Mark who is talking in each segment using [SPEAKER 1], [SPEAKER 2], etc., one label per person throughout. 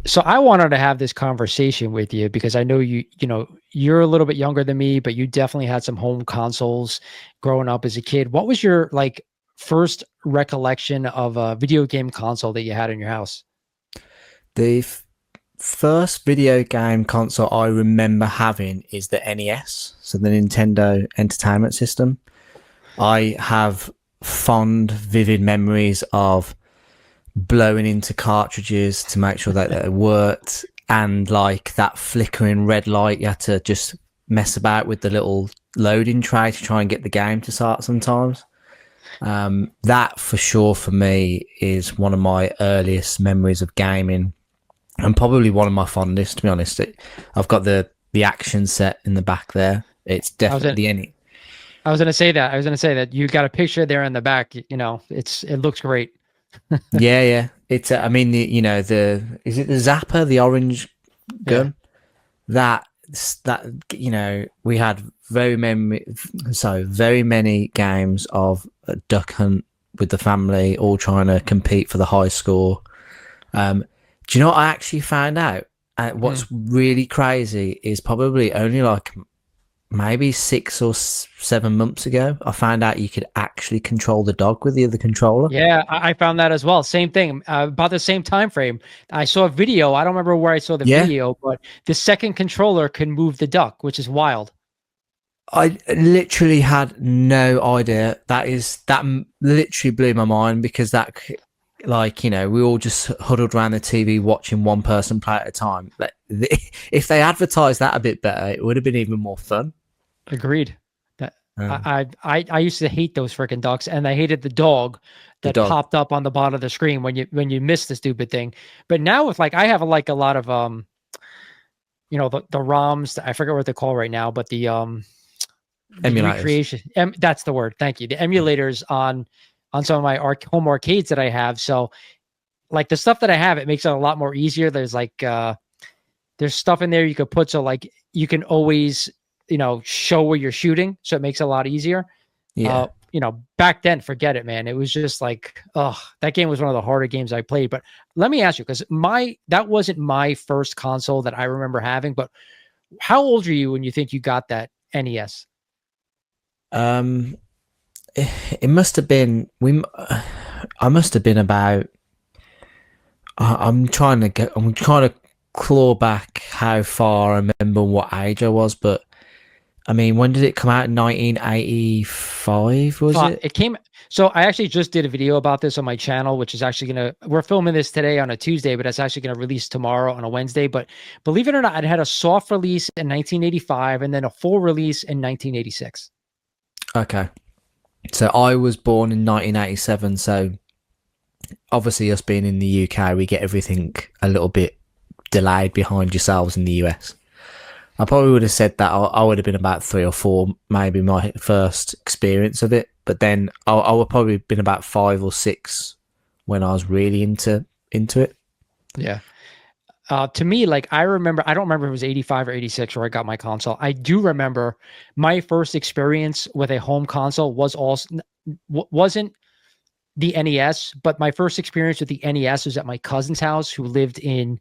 [SPEAKER 1] So I wanted to have this conversation with you because I know you're a little bit younger than me, but you definitely had some home consoles growing up as a kid. What was your like first recollection of a video game console that you had in your house?
[SPEAKER 2] The first video game console I remember having is the NES, so the Nintendo Entertainment System. I have fond, vivid memories of blowing into cartridges to make sure that they worked, and like that flickering red light, you had to just mess about with the little loading tray to try and get the game to start sometimes. That for sure for me is one of my earliest memories of gaming, and probably one of my fondest, to be honest. I've got the action set in the back there. It's
[SPEAKER 1] I was in,
[SPEAKER 2] definitely any.
[SPEAKER 1] I was gonna say that. I was gonna say that you got a picture there in the back. It looks great.
[SPEAKER 2] Yeah, yeah. It's. I mean, the is it the Zapper, the orange
[SPEAKER 1] Yeah.
[SPEAKER 2] gun? That that we had very many games of duck hunt with the family, all trying to compete for the high score. Do you know what I actually found out?
[SPEAKER 1] Mm.
[SPEAKER 2] What's really crazy is probably only like maybe 6 or 7 months ago, I found out you could actually control the dog with the other controller.
[SPEAKER 1] Yeah, I found that as well. Same thing. About the same time frame. I saw a video. I don't remember where I saw the
[SPEAKER 2] Yeah,
[SPEAKER 1] video, but the second controller can move the duck, which is wild.
[SPEAKER 2] I literally had no idea. Literally blew my mind because like, we all just huddled around the TV watching one person play at a time. Like, if they advertised that a bit better, it would have been even more fun.
[SPEAKER 1] Agreed. That
[SPEAKER 2] Um,
[SPEAKER 1] I used to hate those freaking ducks, and I hated the dog
[SPEAKER 2] the
[SPEAKER 1] that
[SPEAKER 2] dog,
[SPEAKER 1] popped up on the bottom of the screen when you missed the stupid thing. But now with like I have like a lot of the ROMs. I forget what they're called right now, but the
[SPEAKER 2] emulators.
[SPEAKER 1] recreation. That's the word. Thank you. The emulators on some of my home arcades that I have. So like the stuff that I have, it makes it a lot more easier. There's stuff in there you could put so like you can always show where you're shooting, so it makes it a lot easier.
[SPEAKER 2] Yeah.
[SPEAKER 1] Back then, forget it, man. It was just like, oh, that game was one of the harder games I played. But let me ask you, because that wasn't my first console that I remember having. But how old are you when you think you got that NES?
[SPEAKER 2] Um, it must have been I must have been about. I'm trying to claw back how far I remember what age I was, but I mean, when did it come out? 1985, was it?
[SPEAKER 1] It came. So I actually just did a video about this on my channel, which is actually we're filming this today on a Tuesday, but it's actually gonna release tomorrow on a Wednesday. But believe it or not, it had a soft release in 1985 and then a full release in 1986.
[SPEAKER 2] Okay. So I was born in 1987, so obviously us being in the UK, we get everything a little bit delayed behind yourselves in the US. I probably would have said that I would have been about 3 or 4, maybe my first experience of it. But then I would probably been about 5 or 6 when I was really into it.
[SPEAKER 1] Yeah. To me, like I remember, I don't remember if it was 85 or 86 where I got my console. I do remember my first experience with a home console wasn't the NES, but my first experience with the NES was at my cousin's house who lived in,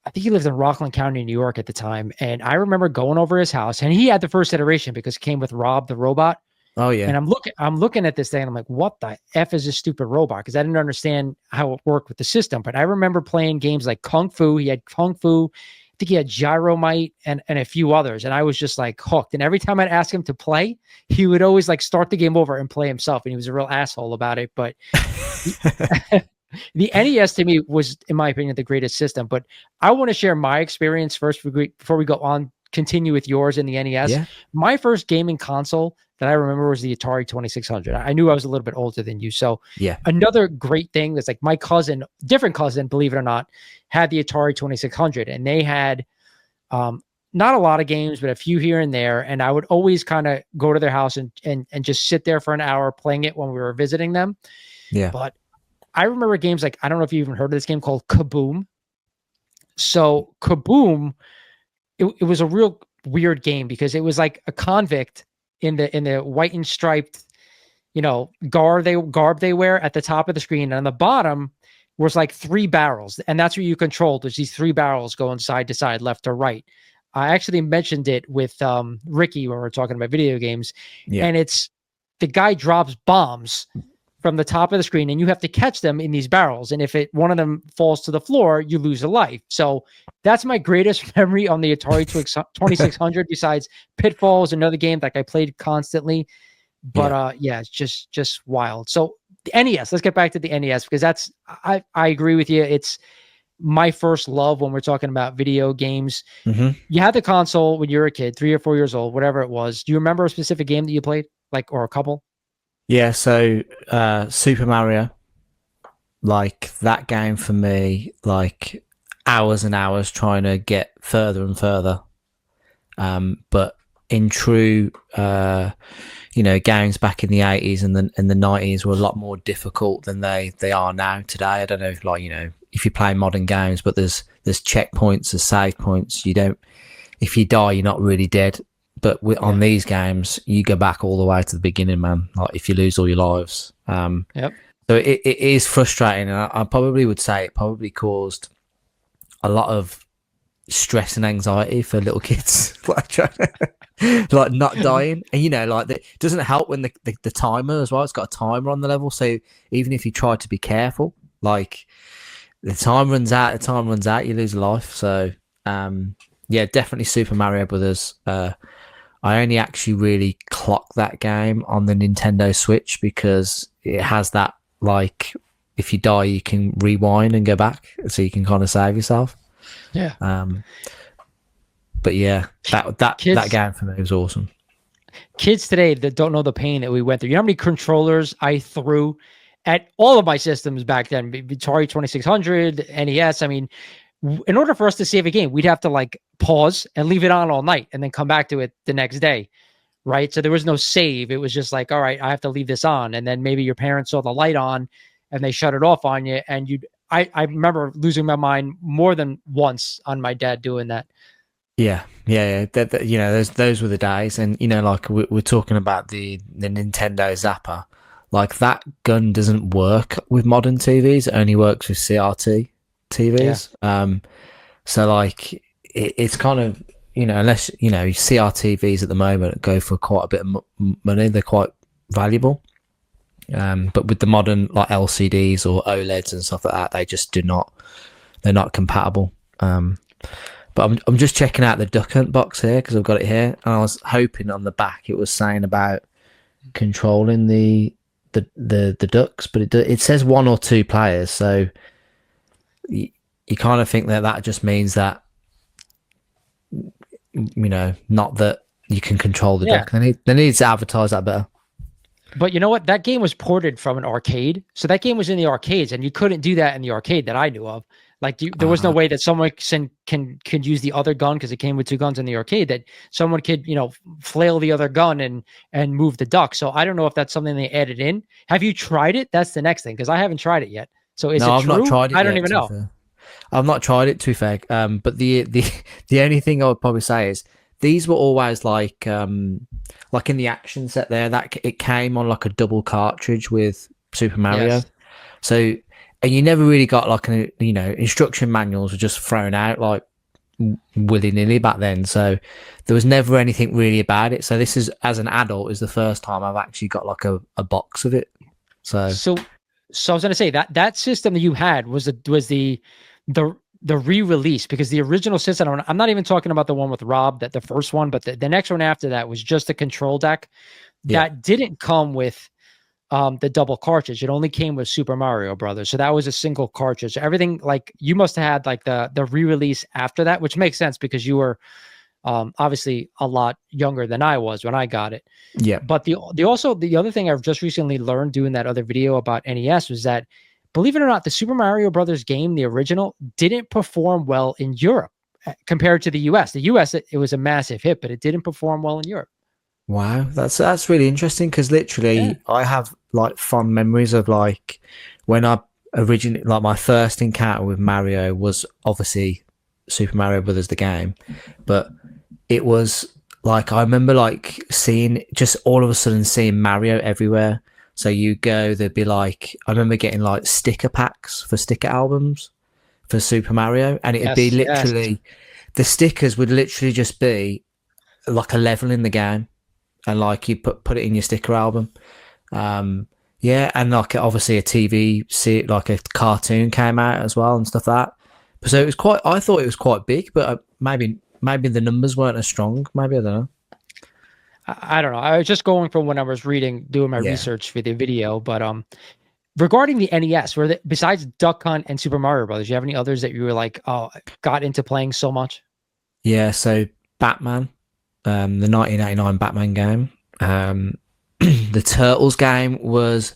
[SPEAKER 1] I think he lived in Rockland County, New York at the time. And I remember going over his house and he had the first iteration because it came with Rob the robot.
[SPEAKER 2] Oh yeah,
[SPEAKER 1] And I'm looking at this thing and I'm like, what the F is this stupid robot? Because I didn't understand how it worked with the system. But I remember playing games like Kung Fu. He had Kung Fu. I think he had Gyromite and a few others. And I was just like hooked. And every time I'd ask him to play, he would always like start the game over and play himself. And he was a real asshole about it. But the NES to me was, in my opinion, the greatest system. But I want to share my experience first before we go on, continue with yours in the NES.
[SPEAKER 2] yeah,
[SPEAKER 1] My first gaming console that I remember was the Atari 2600. I knew I was a little bit older than you. So
[SPEAKER 2] yeah.
[SPEAKER 1] another great thing that's like my cousin, different cousin, believe it or not, had the Atari 2600 and they had not a lot of games, but a few here and there. And I would always kind of go to their house and just sit there for an hour playing it when we were visiting them.
[SPEAKER 2] Yeah.
[SPEAKER 1] But I remember games like, I don't know if you even heard of this game called Kaboom. So Kaboom, it was a real weird game because it was like a convict in the white and striped, garb they wear at the top of the screen. And on the bottom was like 3 barrels, and that's what you controlled. Was these 3 barrels going side to side, left to right. I actually mentioned it with Ricky when we were talking about video games,
[SPEAKER 2] Yeah.
[SPEAKER 1] and it's the guy drops bombs from the top of the screen, and you have to catch them in these barrels. And if one of them falls to the floor, you lose a life. So that's my greatest memory on the Atari 2600. Besides Pitfalls, another game that I played constantly. But yeah, it's just wild. So the NES. Let's get back to the NES because that's I agree with you. It's my first love when we're talking about video games.
[SPEAKER 2] Mm-hmm.
[SPEAKER 1] You had the console when you were a kid, 3 or 4 years old, whatever it was. Do you remember a specific game that you played, like, or a couple?
[SPEAKER 2] Yeah, so Super Mario, like that game for me, like hours and hours trying to get further and further. But in true, games back in the 80s and the 90s were a lot more difficult than they are now today. I don't know if, like, if you play modern games, but there's checkpoints, there's save points. If you die, you're not really dead. But on these games, you go back all the way to the beginning, man. Like if you lose all your lives.
[SPEAKER 1] Yep.
[SPEAKER 2] So it is frustrating. And I probably would say it probably caused a lot of stress and anxiety for little kids. Like not dying. And, like it doesn't help when the timer as well. It's got a timer on the level. So even if you try to be careful, like the time runs out, you lose a life. So, yeah, definitely Super Mario Brothers. I only actually really clocked that game on the Nintendo Switch because it has that, like, if you die, you can rewind and go back, so you can kind of save yourself.
[SPEAKER 1] Yeah.
[SPEAKER 2] But yeah, that game for me was awesome.
[SPEAKER 1] Kids today that don't know the pain that we went through. You know how many controllers I threw at all of my systems back then? Atari 2600, NES. I mean, in order for us to save a game, we'd have to like pause and leave it on all night and then come back to it the next day, right? So there was no save. It was just like, all right, I have to leave this on. And then maybe your parents saw the light on and they shut it off on you. And I remember losing my mind more than once on my dad doing that.
[SPEAKER 2] Yeah. Those were the days. And, like we're talking about the Nintendo Zapper. Like that gun doesn't work with modern TVs. It only works with CRT TVs. Yeah. So like it's kind of, unless, CRTVs at the moment go for quite a bit of money. They're quite valuable. But with the modern like LCDs or OLEDs and stuff like that, they're not compatible. But I'm just checking out the Duck Hunt box here because I've got it here, and I was hoping on the back it was saying about controlling the ducks, but it says 1 or 2 players, so you kind of think that just means that not that you can control the duck. They need to advertise that better.
[SPEAKER 1] But you know what? That game was ported from an arcade, so that game was in the arcades, and you couldn't do that in the arcade that I knew of. Like there was no way that someone could use the other gun because it came with 2 guns in the arcade. That someone could flail the other gun and move the duck. So I don't know if that's something they added in. Have you tried it? That's the next thing because I haven't tried it yet. So is it true?
[SPEAKER 2] I've not tried it.
[SPEAKER 1] I don't even know.
[SPEAKER 2] I've not tried it, to be fair. But the only thing I would probably say is these were always like in the action set there that it came on like a double cartridge with Super Mario.
[SPEAKER 1] Yes.
[SPEAKER 2] So. And you never really got like instruction manuals were just thrown out like willy-nilly back then. So there was never anything really about it. So this is, as an adult, is the first time I've actually got like a box of it. So I
[SPEAKER 1] was going to say that system that you had was the re-release, because the original system, I'm not even talking about the one with Rob, that the first one, but the next one after that was just a control deck that didn't come with the double cartridge. It only came with Super Mario Brothers, so that was a single cartridge. Everything, like, you must have had like the re-release after that, which makes sense because you were obviously a lot younger than I was when I got it.
[SPEAKER 2] Yeah.
[SPEAKER 1] But the other thing I've just recently learned doing that other video about NES was that, believe it or not, the Super Mario Brothers game, the original, didn't perform well in Europe compared to the US. The US, it was a massive hit, but it didn't perform well in Europe.
[SPEAKER 2] Wow, that's really interesting because literally I have like fond memories of like when I originally, like my first encounter with Mario was obviously Super Mario Brothers the game, but it was like I remember like seeing just all of a sudden seeing Mario everywhere. So you go, there'd be like, I remember getting like sticker packs for sticker albums for Super Mario, and it'd be
[SPEAKER 1] Yes, yes.
[SPEAKER 2] literally, the stickers would literally just be like a level in the game, and like you put it in your sticker album. Yeah, and like obviously a TV, like a cartoon came out as well and stuff like that. So it was quite. I thought it was quite big, but maybe the numbers weren't as strong. Maybe I don't know.
[SPEAKER 1] I don't know. I was just going from when I was doing my
[SPEAKER 2] Yeah,
[SPEAKER 1] research for the video, but regarding the NES, besides Duck Hunt and Super Mario Brothers, you have any others that you were like, oh, got into playing so much?
[SPEAKER 2] yeah. So Batman, the 1989 Batman game, the Turtles game was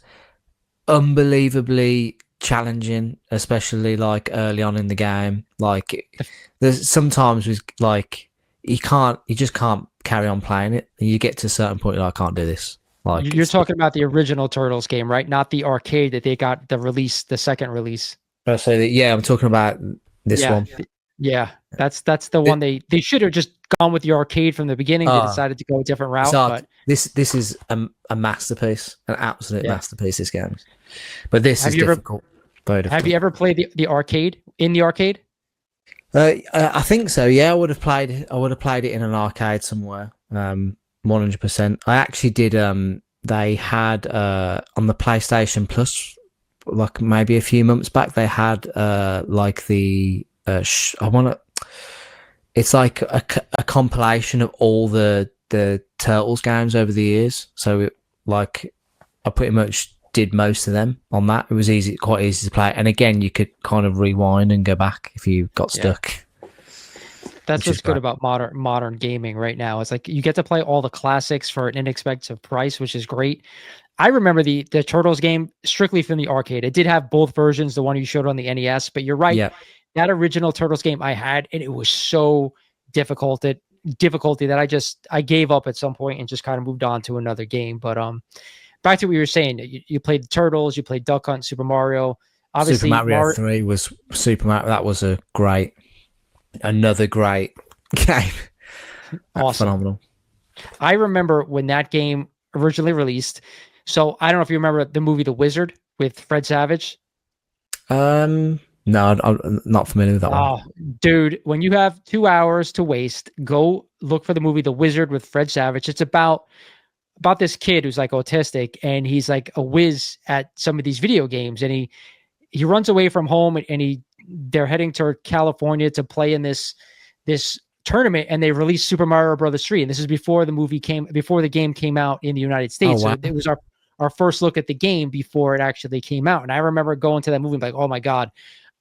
[SPEAKER 2] unbelievably challenging, especially like early on in the game. Like there's sometimes with like you just can't carry on playing it. You get to a certain point, you're like, I can't do this. Like
[SPEAKER 1] You're talking about the original Turtles game, right? Not the arcade that they got the second release.
[SPEAKER 2] so yeah, I'm talking about this
[SPEAKER 1] Yeah,
[SPEAKER 2] one.
[SPEAKER 1] yeah. That's the one they should have just gone with the arcade from the beginning. They
[SPEAKER 2] Uh,
[SPEAKER 1] decided to go a different route,
[SPEAKER 2] so
[SPEAKER 1] but
[SPEAKER 2] this is a masterpiece, an absolute
[SPEAKER 1] yeah.
[SPEAKER 2] masterpiece. This game, but this is difficult. Very difficult.
[SPEAKER 1] Have you ever played the arcade in the arcade?
[SPEAKER 2] I think so. Yeah, I would have played it in an arcade somewhere. 100%. I actually did. They had on the PlayStation Plus, like maybe a few months back, they had like the I want to. It's like a compilation of all the Turtles games over the years. So like I pretty much did most of them on that. It was quite easy to play. And again, you could kind of rewind and go back if you got stuck.
[SPEAKER 1] That's what's good about modern gaming right now. It's like you get to play all the classics for an inexpensive price, which is great. I remember the Turtles game strictly from the arcade. It did have both versions, the one you showed on the NES, but you're right.
[SPEAKER 2] Yeah.
[SPEAKER 1] That original Turtles game I had, and it was so difficulty that I gave up at some point and just kind of moved on to another game. But back to what you were saying, you played Turtles, you played Duck Hunt, Super Mario. Obviously,
[SPEAKER 2] Super Mario 3 was Super Mario. That was another great game.
[SPEAKER 1] Awesome.
[SPEAKER 2] Phenomenal.
[SPEAKER 1] I remember when that game originally released. So I don't know if you remember the movie The Wizard with Fred Savage.
[SPEAKER 2] No, I'm not familiar with that one.
[SPEAKER 1] Dude, when you have 2 hours to waste, go look for the movie The Wizard with Fred Savage. It's about this kid who's like autistic, and he's like a whiz at some of these video games, and he runs away from home, and they're heading to California to play in this tournament, and they released Super Mario Brothers 3, and this is before the game came out in the United States.
[SPEAKER 2] Oh, wow.
[SPEAKER 1] So it was our first look at the game before it actually came out. And I remember going to that movie like, oh my God,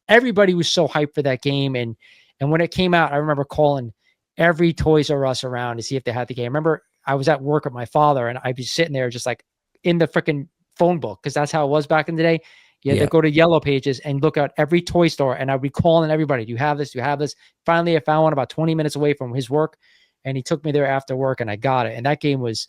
[SPEAKER 1] everybody was so hyped for that game. And when it came out, I remember calling every Toys R Us around to see if they had the game. I remember I was at work with my father, and I'd be sitting there just like in the freaking phone book, because that's how it was back in the day. You had to go to Yellow Pages and look at every toy store, and I'd be calling everybody, do you have this? Do you have this? Finally, I found one about 20 minutes away from his work, and he took me there after work, and I got it. And that game was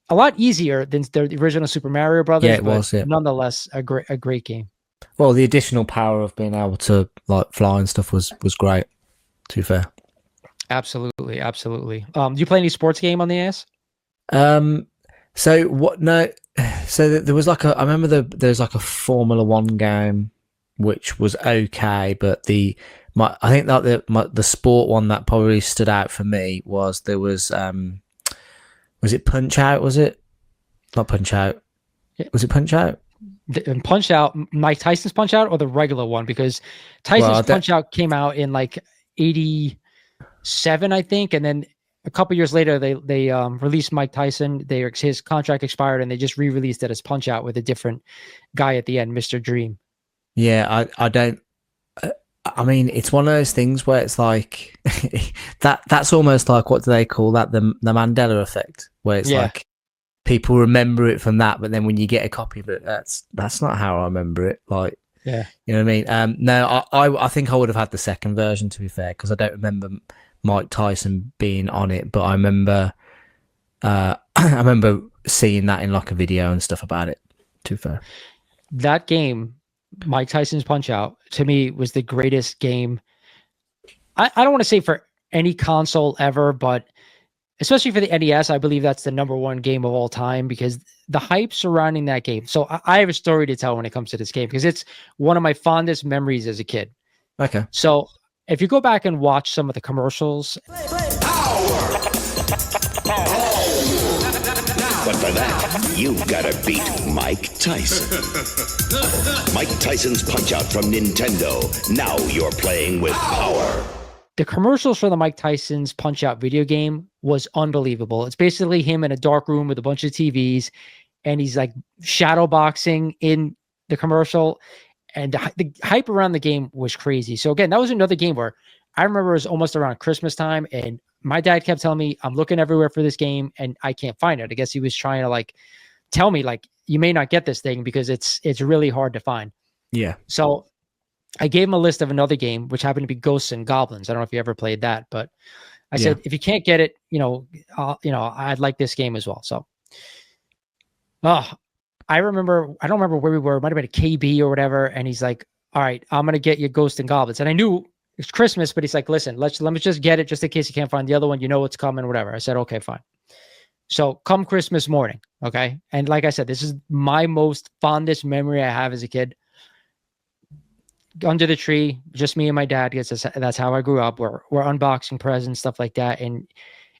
[SPEAKER 1] a lot easier than the original Super Mario Brothers.
[SPEAKER 2] Yeah, it was. Yeah.
[SPEAKER 1] Nonetheless, a great game.
[SPEAKER 2] Well, the additional power of being able to like fly and stuff was great. To be fair.
[SPEAKER 1] Absolutely, absolutely. Do you play any sports game on the NES?
[SPEAKER 2] So what? No. So there was like I remember there's like a Formula One game, which was okay, but I think that the sport one that probably stood out for me was was it Punch Out? Was it not Punch Out? Was it Punch Out?
[SPEAKER 1] Punch Out, Mike Tyson's Punch Out, or the regular one? Because Tyson's Punch Out came out in like 87, I think, and then a couple years later they released Mike Tyson. His contract expired, and they just re-released it as Punch Out with a different guy at the end, Mr. Dream.
[SPEAKER 2] Yeah, I don't. I mean, it's one of those things where it's like that's almost like, what do they call that? The Mandela effect, where it's like people remember it from that, but then when you get a copy of it, that's not how I remember it. Like,
[SPEAKER 1] yeah,
[SPEAKER 2] you know what I mean? No, I think I would have had the second version, to be fair, because I don't remember Mike Tyson being on it, but I remember I remember seeing that in like a video and stuff about it, to be fair.
[SPEAKER 1] That game, Mike Tyson's Punch Out, to me was the greatest game. I don't want to say for any console ever, but especially for the NES, I believe that's the #1 game of all time, because the hype surrounding that game. So I have a story to tell when it comes to this game because it's one of my fondest memories as a kid.
[SPEAKER 2] Okay.
[SPEAKER 1] So if you go back and watch some of the commercials,
[SPEAKER 3] but for that, you've got to beat Mike Tyson. Mike Tyson's Punch-Out from Nintendo. Now you're playing with power.
[SPEAKER 1] the commercials for the Mike Tyson's Punch-Out video game was unbelievable. It's basically him in a dark room with a bunch of TVs, and he's like shadow boxing in the commercial, and the hype around the game was crazy. So again, that was another game where I remember it was almost around Christmas time, and my dad kept telling me, I'm looking everywhere for this game and I can't find it. I guess he was trying to like tell me like, you may not get this thing because it's really hard to find.
[SPEAKER 2] Yeah.
[SPEAKER 1] So I gave him a list of another game, which happened to be Ghosts and Goblins. I don't know if you ever played that, but I said, if you can't get it, I'd like this game as well. So, I don't remember where we were. It might've been a KB or whatever. And he's like, all right, I'm going to get you Ghosts and Goblins. And I knew it's Christmas, but he's like, listen, let me just get it just in case you can't find the other one. You know what's coming, whatever. I said, okay, fine. So come Christmas morning. Okay. And like I said, this is my most fondest memory I have as a kid. Under the tree, just me and my dad. That's how I grew up. We're unboxing presents, stuff like that. And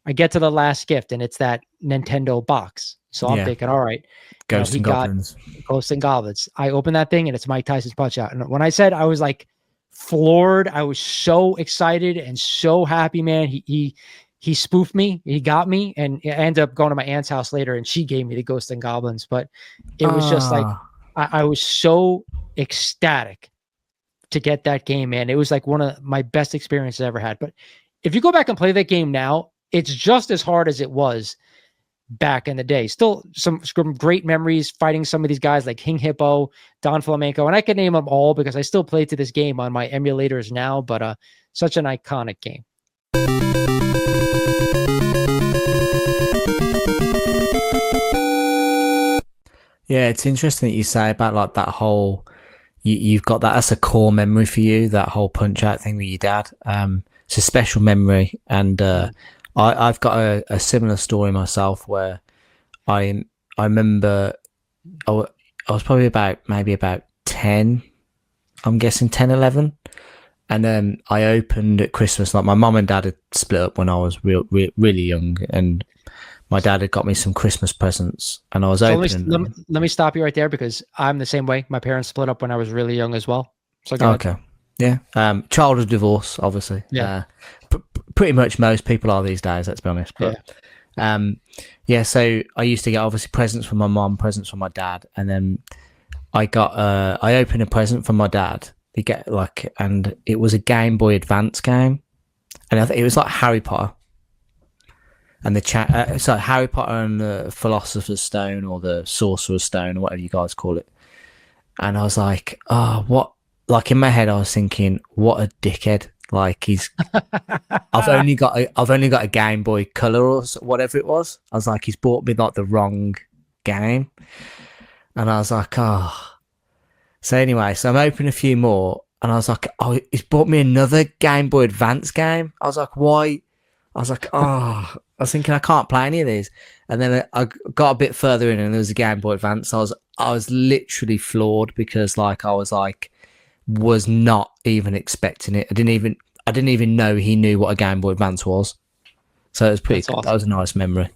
[SPEAKER 1] I get to the last gift and it's that Nintendo box. So I'm thinking, all right,
[SPEAKER 2] Ghosts and Goblins.
[SPEAKER 1] Ghosts and Goblins. I open that thing and it's Mike Tyson's Punch-Out. And when I said I was like floored, I was so excited and so happy, man. He spoofed me. He got me, and I ended up going to my aunt's house later, and she gave me the Ghosts and Goblins. But it was just like I was so ecstatic to get that game, man. It was like one of my best experiences I ever had. But if you go back and play that game now, it's just as hard as it was back in the day. Still some great memories fighting some of these guys like King Hippo, Don Flamenco, and I can name them all because I still play to this game on my emulators now, but such an iconic game.
[SPEAKER 2] Yeah, it's interesting that you say about like that whole, you've got that's a core memory for you, that whole Punch-Out thing with your dad. It's a special memory, and I've got a similar story myself where I remember I was probably about 10, I'm guessing 10, 11. And then I opened at Christmas, like my mum and dad had split up when I was really young, and my dad had got me some Christmas presents, and I was opening them.
[SPEAKER 1] Let me stop you right there because I'm the same way. My parents split up when I was really young as well. So
[SPEAKER 2] okay. Yeah. Childhood divorce, obviously.
[SPEAKER 1] Yeah.
[SPEAKER 2] Pretty much most people are these days, let's be honest. But so I used to get obviously presents from my mom, presents from my dad, and then I opened a present from my dad. And it was a Game Boy Advance game, and I think it was like Harry Potter, and Harry Potter and the Philosopher's Stone or the Sorcerer's Stone or whatever you guys call it. And I was like, what? Like in my head, I was thinking, what a dickhead! Like I've only got a Game Boy Color or whatever it was. I was like, he's bought me like the wrong game, and I was like, So anyway, so I'm opening a few more, and I was like, he's bought me another Game Boy Advance game. I was like, why? I was like, I was thinking I can't play any of these. And then I got a bit further in, and there was a Game Boy Advance. I was literally floored because like I was not even expecting it. I didn't even know he knew what a Game Boy Advance was. So it was pretty cool. Awesome. That was a nice memory.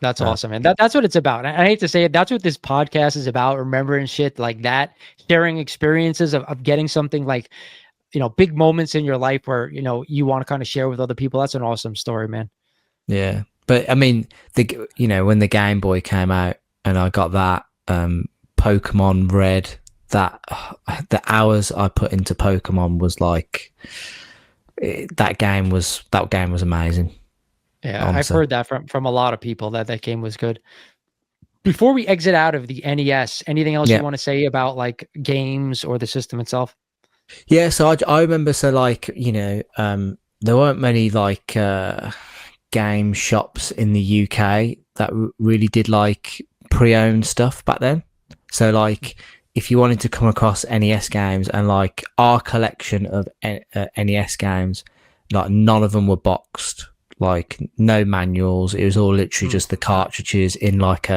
[SPEAKER 2] That's
[SPEAKER 1] awesome, man. That's what it's about. I hate to say it. That's what this podcast is about, remembering shit like that, sharing experiences of getting something like, big moments in your life where, you want to kind of share with other people. That's an awesome story, man.
[SPEAKER 2] Yeah. But I mean, when the Game Boy came out and I got that, Pokemon Red, that the hours I put into Pokemon was like, that game was amazing.
[SPEAKER 1] Yeah, honestly. I've heard that from a lot of people that game was good. Before we exit out of the NES, anything else you want to say about like games or the system itself?
[SPEAKER 2] Yeah, so I remember, there weren't many like game shops in the UK that really did like pre-owned stuff back then. So like if you wanted to come across NES games, and like our collection of NES games, like none of them were boxed. Like no manuals. It was all literally just the cartridges in like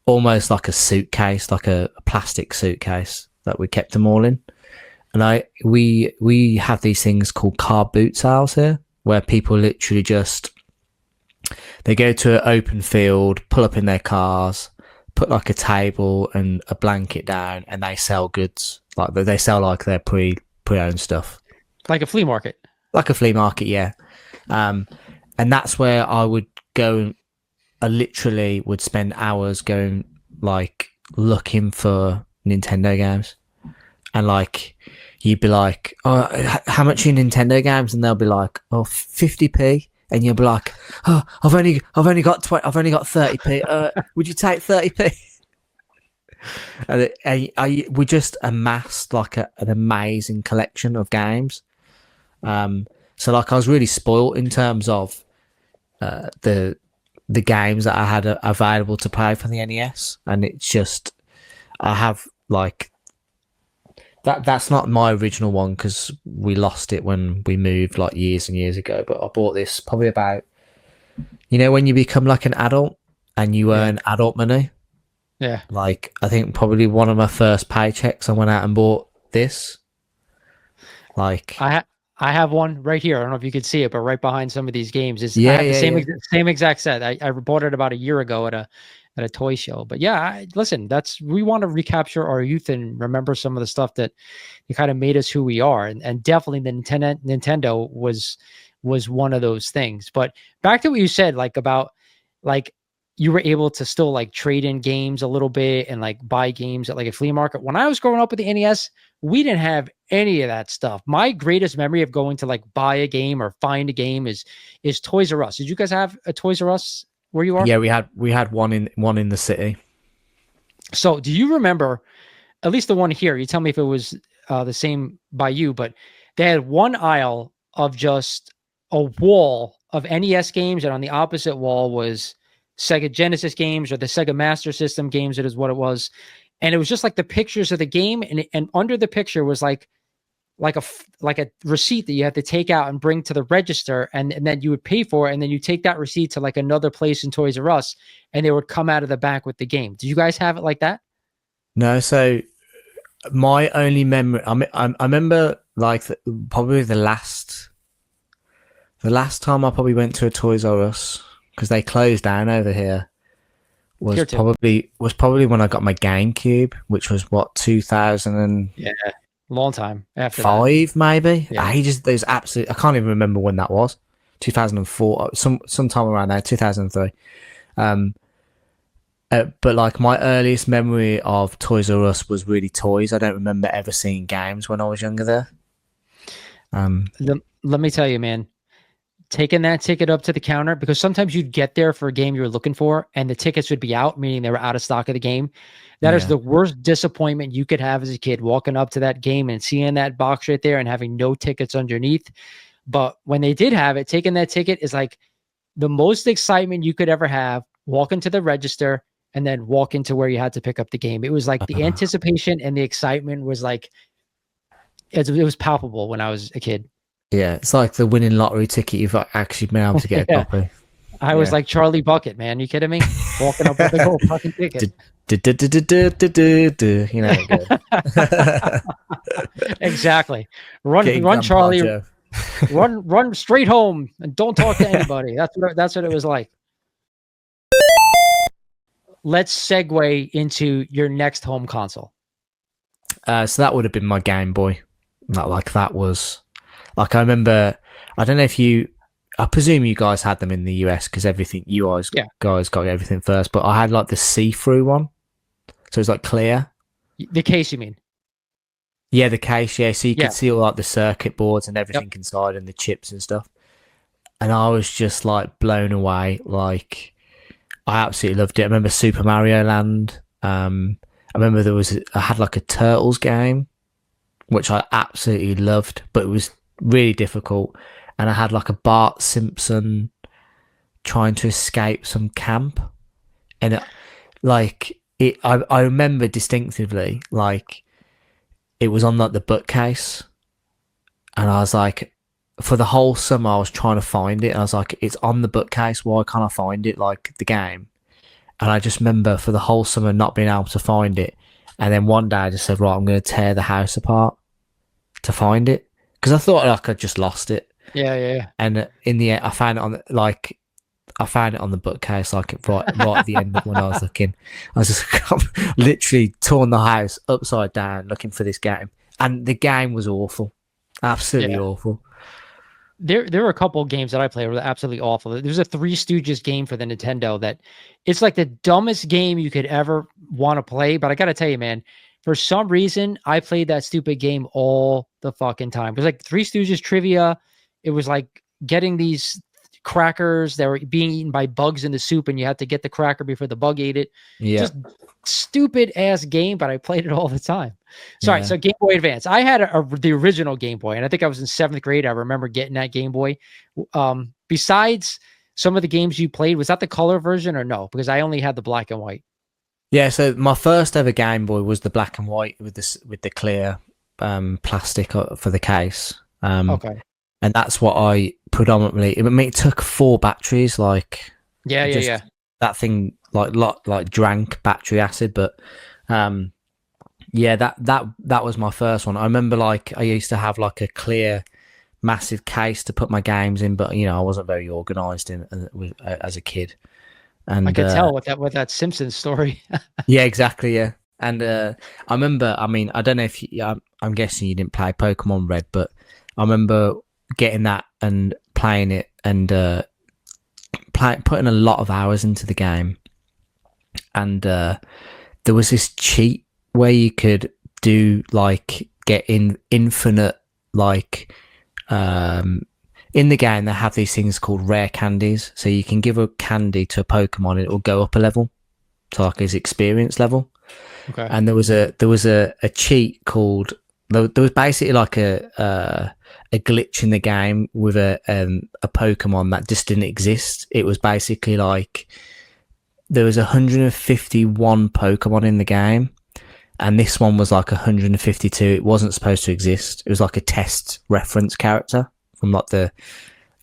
[SPEAKER 2] almost like a suitcase, like a plastic suitcase that we kept them all in. And we have these things called car boot sales here, where people literally just, they go to an open field, pull up in their cars, put like a table and a blanket down, and they sell goods. Like they sell like their pre-owned stuff,
[SPEAKER 1] Like a flea market.
[SPEAKER 2] like a flea market, yeah. And that's where I would go. I literally would spend hours going, like, looking for Nintendo games, and like you'd be like, "Oh, how much are your Nintendo games?" And they'll be like, "Oh, 50p," and you'll be like, "Oh, I've only got 30p. Would you take 30p?" And we just amassed like an amazing collection of games. So like I was really spoilt in terms of the games that I had available to play for the NES, and it's just, I have like that's not my original one because we lost it when we moved like years and years ago, but I bought this probably about, when you become like an adult and you earn adult money.
[SPEAKER 1] Yeah.
[SPEAKER 2] Like I think probably one of my first paychecks I went out and bought this. Like
[SPEAKER 1] I have one right here. I don't know if you could see it, but right behind some of these games is I have the same exact set. I bought it about a year ago at a toy show. But yeah, listen, we want to recapture our youth and remember some of the stuff that it kind of made us who we are, and definitely the Nintendo was one of those things. But back to what you said, like about like you were able to still like trade in games a little bit and like buy games at like a flea market. When I was growing up with the NES, we didn't have any of that stuff. My greatest memory of going to like buy a game or find a game is Toys R Us. Did you guys have a Toys R Us where you are?
[SPEAKER 2] Yeah, we had one in the city.
[SPEAKER 1] So do you remember, at least the one here, you tell me if it was the same by you, but they had one aisle of just a wall of NES games, and on the opposite wall was Sega Genesis games or the Sega Master System games. It is what it was. And it was just like the pictures of the game. And under the picture was like a receipt that you had to take out and bring to the register. And then you would pay for it. And then you take that receipt to like another place in Toys R Us, and they would come out of the back with the game. Did you guys have it like that?
[SPEAKER 2] No. So my only memory, I remember like probably the last time I probably went to a Toys R Us, because they closed down over here, was probably when I got my GameCube, which was what, 2000
[SPEAKER 1] long time after
[SPEAKER 2] 5 maybe.
[SPEAKER 1] Yeah.
[SPEAKER 2] There's absolutely, I can't even remember when that was. 2004, sometime around there, 2003. But like my earliest memory of Toys R Us was really toys. I don't remember ever seeing games when I was younger there.
[SPEAKER 1] Let me tell you, man, taking that ticket up to the counter, because sometimes you'd get there for a game you were looking for and the tickets would be out, meaning they were out of stock of the game. That is the worst disappointment you could have as a kid, walking up to that game and seeing that box right there and having no tickets underneath. But when they did have it, taking that ticket is like the most excitement you could ever have, walking to the register and then walk into where you had to pick up the game. It was like the anticipation and the excitement was like, it was palpable when I was a kid.
[SPEAKER 2] Yeah, it's like the winning lottery ticket you've actually been able to get a copy.
[SPEAKER 1] I was like Charlie Bucket, man. You kidding me? Walking up with a gold fucking ticket. Exactly. Run, Charlie. Run straight home and don't talk to anybody. That's what it was like. Let's segue into your next home console.
[SPEAKER 2] So that would have been my Game Boy. That was. Like, I remember, I don't know if I presume you guys had them in the US because you guys got everything first, but I had like the see-through one. So it's like clear.
[SPEAKER 1] The case, you mean?
[SPEAKER 2] Yeah, the case, yeah. So you could see all like the circuit boards and everything inside and the chips and stuff. And I was just like blown away. Like, I absolutely loved it. I remember Super Mario Land. I remember I had like a Turtles game, which I absolutely loved, but it was really difficult. And I had like a Bart Simpson trying to escape some camp, and I remember distinctively, like it was on like the bookcase, and I was like, for the whole summer I was trying to find it, and I was like, it's on the bookcase, why can't I find it, like the game? And I just remember for the whole summer not being able to find it. And then one day I just said, right, I'm going to tear the house apart to find it. Because I thought like I'd just lost it.
[SPEAKER 1] Yeah.
[SPEAKER 2] And in the end, I found it on the bookcase, like right at the end of when I was looking. I was just literally torn the house upside down looking for this game. And the game was awful. Absolutely awful.
[SPEAKER 1] There were a couple of games that I played were absolutely awful. There's a Three Stooges game for the Nintendo that it's like the dumbest game you could ever want to play. But I got to tell you, man, for some reason, I played that stupid game all the fucking time. It was like Three Stooges trivia. It was like getting these crackers that were being eaten by bugs in the soup, and you had to get the cracker before the bug ate it.
[SPEAKER 2] Yeah.
[SPEAKER 1] Just stupid ass game, but I played it all the time. Sorry, so Game Boy Advance. I had the original Game Boy, and I think I was in 7th grade. I remember getting that Game Boy. Besides some of the games you played, was that the color version or no? Because I only had the black and white.
[SPEAKER 2] Yeah, so my first ever Game Boy was the black and white with the clear plastic for the case.
[SPEAKER 1] Okay.
[SPEAKER 2] And that's what I predominantly. I mean, it took 4 batteries. Like,
[SPEAKER 1] Yeah.
[SPEAKER 2] That thing like drank battery acid, but that was my first one. I remember like I used to have like a clear, massive case to put my games in, but I wasn't very organised as a kid. And
[SPEAKER 1] I could tell with that Simpsons story.
[SPEAKER 2] Yeah, exactly. Yeah, and I remember. I mean, I don't know if I'm guessing you didn't play Pokemon Red, but I remember getting that and playing it and putting a lot of hours into the game. And there was this cheat where you could do like get in infinite like in the game they have these things called rare candies, so you can give a candy to a Pokemon and it will go up a level to like his experience level.
[SPEAKER 1] Okay.
[SPEAKER 2] And there was a cheat called there was basically like a glitch in the game with a Pokemon that just didn't exist. It was basically like there was 151 Pokemon in the game, and this one was like 152. It wasn't supposed to exist. It was like a test reference character from like the,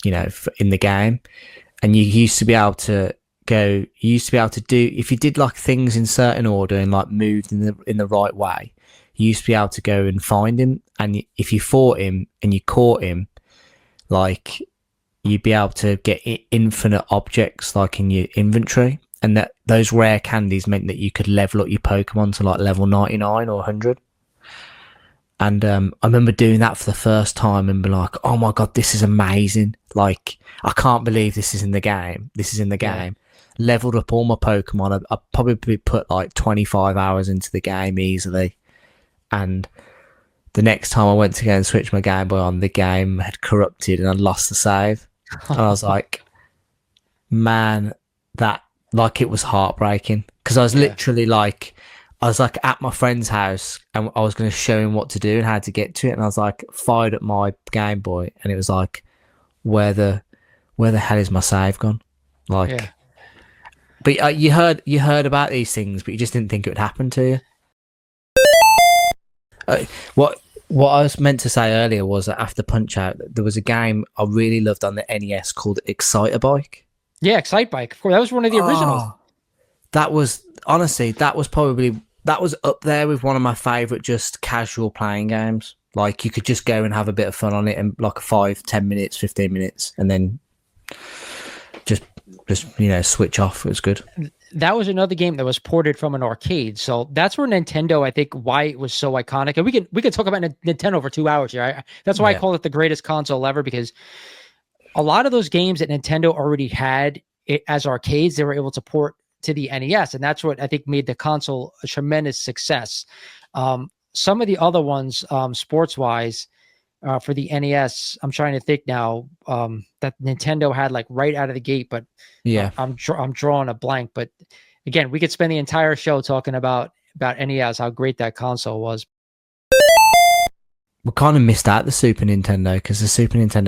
[SPEAKER 2] in the game. And you used to be able to do, if you did like things in certain order and like moved in the right way, you used to be able to go and find him. And if you fought him and you caught him, like you'd be able to get infinite objects like in your inventory. And that those rare candies meant that you could level up your Pokemon to like level 99 or 100. And I remember doing that for the first time and be like, oh my God, this is amazing. Like, I can't believe this is in the game. Yeah. Leveled up all my Pokemon. I probably put like 25 hours into the game easily. And the next time I went to go and switch my Game Boy on, the game had corrupted and I lost the save. And I was like, man, that, like, it was heartbreaking. Because I was literally like, at my friend's house and I was going to show him what to do and how to get to it. And I was like, fired at my Game Boy and it was like, where the hell is my save gone? Like, but you heard about these things, but you just didn't think it would happen to you. What I was meant to say earlier was that after Punch Out, there was a game I really loved on the NES called Exciter Bike.
[SPEAKER 1] Yeah, Excite Bike. Of course, that was one of the originals.
[SPEAKER 2] That was honestly, that was up there with one of my favorite just casual playing games. Like you could just go and have a bit of fun on it and like 5, 10 minutes, 15 minutes, and then just switch off. It was good.
[SPEAKER 1] That was another game that was ported from an arcade. So that's where Nintendo, I think, why it was so iconic. And we could talk about Nintendo for 2 hours here. That's why I call it the greatest console ever, because a lot of those games that Nintendo already had as arcades, they were able to port to the NES. And that's what I think made the console a tremendous success. Some of the other ones, sports-wise, for the NES, I'm trying to think now, that Nintendo had like right out of the gate, but I'm drawing a blank. But again, we could spend the entire show talking about NES, how great that console was.
[SPEAKER 2] We kind of missed out the Super Nintendo, because the Super Nintendo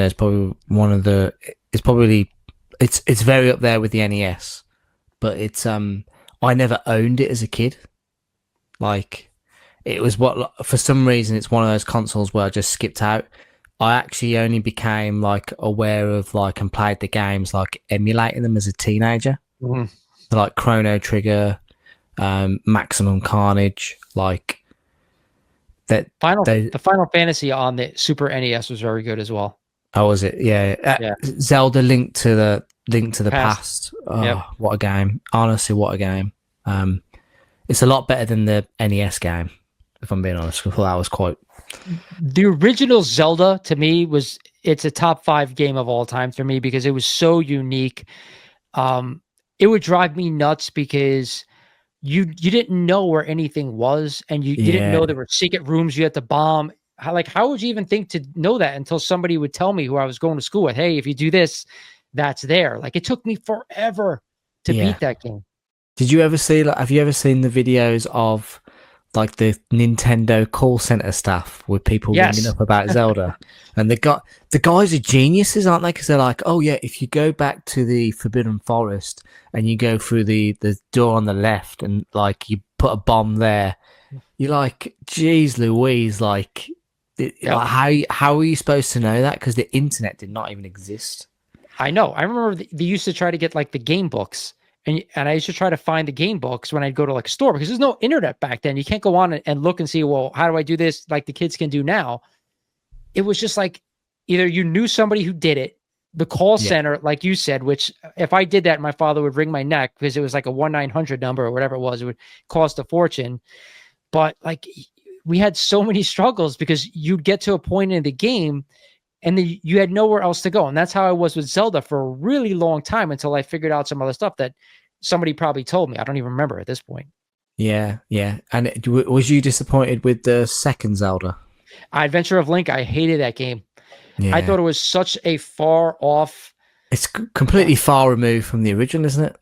[SPEAKER 2] is probably it's very up there with the NES, but it's I never owned it as a kid. Like, it was for some reason, it's one of those consoles where I just skipped out. I actually only became like aware of like and played the games like emulating them as a teenager.
[SPEAKER 1] Mm-hmm.
[SPEAKER 2] like Chrono Trigger, Maximum Carnage, like that.
[SPEAKER 1] The Final Fantasy on the Super NES was very good as well.
[SPEAKER 2] Oh, was it? Yeah.
[SPEAKER 1] Yeah.
[SPEAKER 2] Zelda Link to the Past. Oh,
[SPEAKER 1] Yep.
[SPEAKER 2] what a game. Honestly, what a game. It's a lot better than the NES game, if I'm being honest. I thought that was quite...
[SPEAKER 1] The original Zelda to me it's a top 5 game of all time for me because it was so unique. It would drive me nuts because you didn't know where anything was, and you didn't know there were secret rooms you had to bomb. How would you even think to know that until somebody would tell me, who I was going to school with, hey, if you do this, that's there. Like, it took me forever to beat that game.
[SPEAKER 2] Did you ever see, have you ever seen the videos of like the Nintendo call center staff with people ringing up about Zelda? And the guys are geniuses, aren't they? Because they're like, oh yeah, if you go back to the Forbidden Forest and you go through the door on the left and like you put a bomb there, you're like, geez Louise, like, how are you supposed to know that? Because the internet did not even exist. I
[SPEAKER 1] know. I remember they used to try to get like the game books. And I used to try to find the game books when I'd go to like a store, because there's no internet back then. You can't go on and look and see, well, how do I do this like the kids can do now? It was just like, either you knew somebody who did it, the call center, like you said, which if I did that, my father would wring my neck because it was like a 1-900 number or whatever it was. It would cost a fortune. But like, we had so many struggles because you'd get to a point in the game and then you had nowhere else to go. And that's how I was with Zelda for a really long time, until I figured out some other stuff that somebody probably told me. I don't even remember at this point.
[SPEAKER 2] Yeah. And was you disappointed with the second Zelda?
[SPEAKER 1] Adventure of Link, I hated that game.
[SPEAKER 2] Yeah.
[SPEAKER 1] I thought it was such a far off...
[SPEAKER 2] It's completely far removed from the original, isn't it?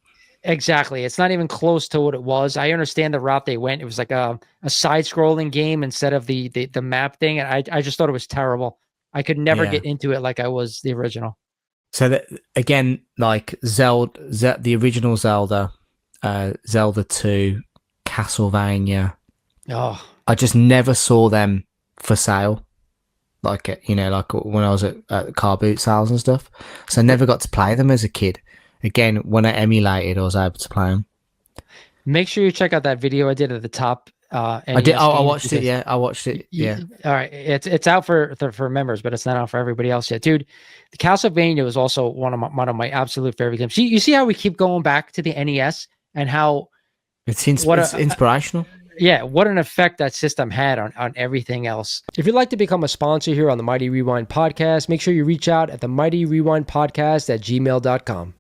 [SPEAKER 1] Exactly. It's not even close to what it was. I understand the route they went. It was like a side-scrolling game instead of the map thing. And I just thought it was terrible. I could never get into it like I was the original.
[SPEAKER 2] So that, again, like Zelda, the original Zelda, Zelda 2, Castlevania.
[SPEAKER 1] Oh,
[SPEAKER 2] I just never saw them for sale. Like, you know, like when I was at car boot sales and stuff. So I never got to play them as a kid. Again, when I emulated, I was able to play them.
[SPEAKER 1] Make sure you check out that video I did at the top.
[SPEAKER 2] I did. I watched it. Yeah, I watched it. Yeah.
[SPEAKER 1] All right. It's out for members, but it's not out for everybody else yet, dude. The Castlevania was also one of my absolute favorite games. You see how we keep going back to the NES and how
[SPEAKER 2] it's inspirational.
[SPEAKER 1] Yeah, what an effect that system had on everything else. If you'd like to become a sponsor here on the Mighty Rewind Podcast, make sure you reach out at the Mighty Rewind Podcast at gmail.com.